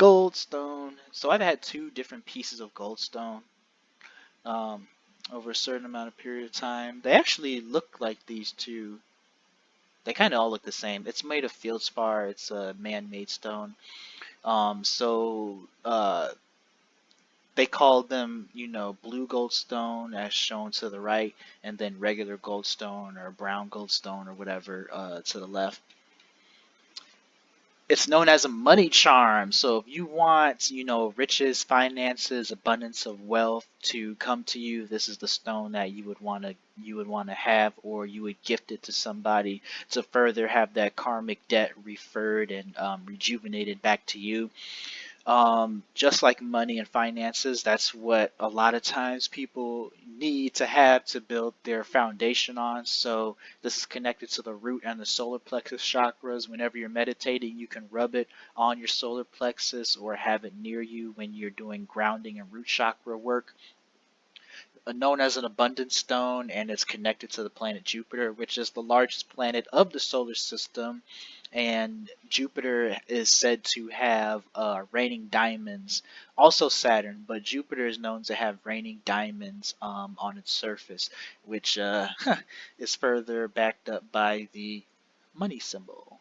Goldstone. So I've had two different pieces of goldstone um, over a certain amount of period of time. They actually look like these two. They kind of all look the same. It's made of feldspar. It's a man-made stone. They called them, blue goldstone as shown to the right, and then regular goldstone or brown goldstone or whatever to the left. It's known as a money charm. So if you want, riches, finances, abundance of wealth to come to you, this is the stone that you would want to have, or you would gift it to somebody to further have that karmic debt referred and rejuvenated back to you. Just like money and finances, that's what a lot of times people need to have to build their foundation on. So this is connected to the root and the solar plexus chakras. Whenever you're meditating, you can rub it on your solar plexus or have it near you when you're doing grounding and root chakra work. Known as an abundance stone, and it's connected to the planet Jupiter, which is the largest planet of the solar system. And Jupiter is said to have raining diamonds. Also Saturn, but Jupiter is known to have raining diamonds on its surface, which is further backed up by the money symbol.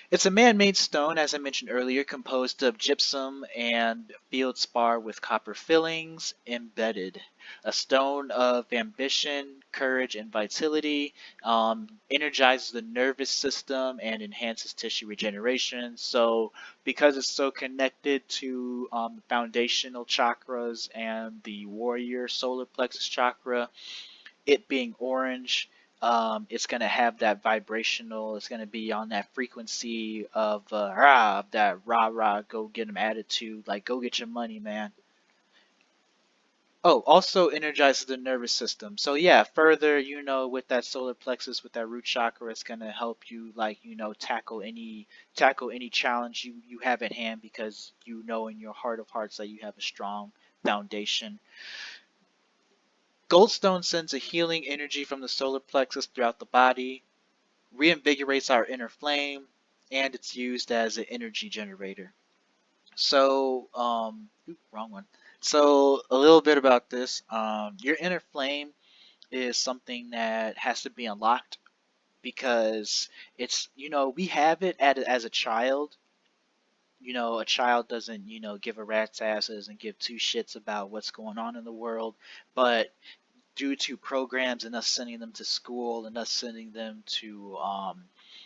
It's a man-made stone, as I mentioned earlier, composed of gypsum and feldspar with copper fillings embedded. A stone of ambition, courage, and vitality. Energizes the nervous system and enhances tissue regeneration. So, because it's so connected to foundational chakras and the warrior solar plexus chakra, it being orange, it's going to have that vibrational, it's going to be on that frequency of that rah rah, go get 'em attitude, like go get your money, man. Oh, also energizes the nervous system. So yeah, further, with that solar plexus, with that root chakra, it's gonna help you, like, tackle any challenge you have at hand, because you know in your heart of hearts that you have a strong foundation. Goldstone sends a healing energy from the solar plexus throughout the body, reinvigorates our inner flame, and it's used as an energy generator. So, wrong one. So, a little bit about this. Your inner flame is something that has to be unlocked, because we have it as a child. A child doesn't, give a rat's asses and give two shits about what's going on in the world, but due to programs and us sending them to school and us sending them to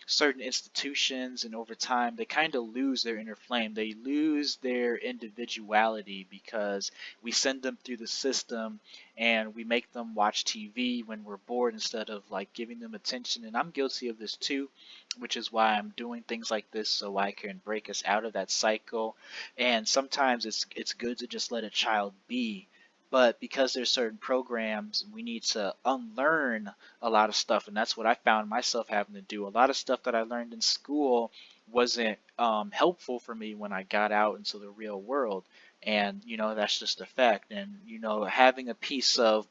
certain institutions, and over time they kind of lose their inner flame. They lose their individuality because we send them through the system and we make them watch TV when we're bored instead of like giving them attention. And I'm guilty of this too, which is why I'm doing things like this, so I can break us out of that cycle. And sometimes it's good to just let a child be, but because there's certain programs, we need to unlearn a lot of stuff, and that's what I found myself having to do. A lot of stuff that I learned in school wasn't helpful for me when I got out into the real world, and that's just a fact. And having a piece of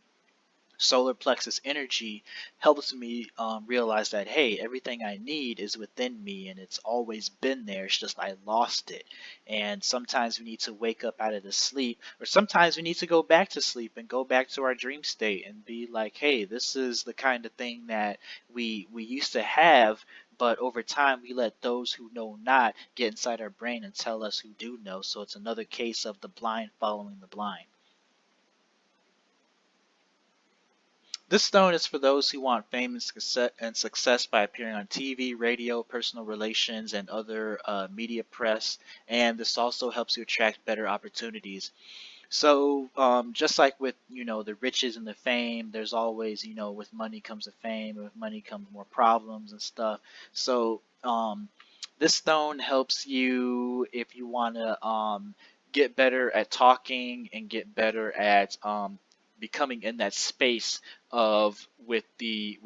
solar plexus energy helps me realize that, hey, everything I need is within me and it's always been there. It's just I lost it. And sometimes we need to wake up out of the sleep, or sometimes we need to go back to sleep and go back to our dream state and be like, hey, this is the kind of thing that we used to have. But over time, we let those who know not get inside our brain and tell us who do know. So it's another case of the blind following the blind. This stone is for those who want fame and success by appearing on TV, radio, personal relations, and other media press. And this also helps you attract better opportunities. So, just like with, the riches and the fame, there's always, with money comes the fame, and with money comes more problems and stuff. So, this stone helps you if you want to get better at talking and get better at becoming in that space of with the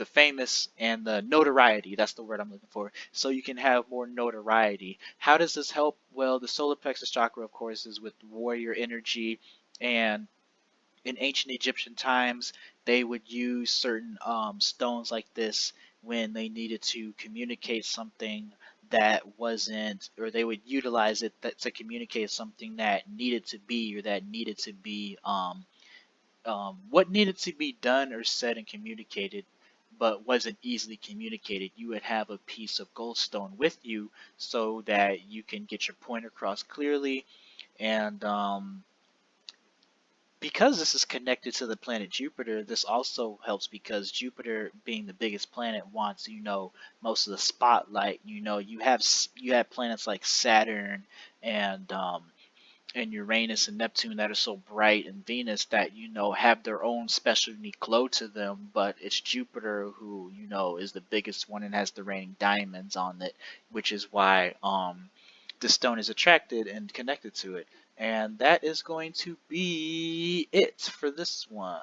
famous and the notoriety. That's the word I'm looking for. So you can have more notoriety. How does this help? Well, the solar plexus chakra, of course, is with warrior energy, and in ancient Egyptian times, they would use certain stones like this when they needed to communicate something that wasn't, or they would utilize it to communicate something that needed to be, or that needed to be, what needed to be done or said and communicated, but wasn't easily communicated. You would have a piece of goldstone with you so that you can get your point across clearly. And because this is connected to the planet Jupiter, this also helps because Jupiter, being the biggest planet, wants, most of the spotlight. You have planets like Saturn and Uranus and Neptune that are so bright, and Venus that have their own special unique glow to them. But it's Jupiter who is the biggest one and has the raining diamonds on it, which is why the stone is attracted and connected to it. And that is going to be it for this one.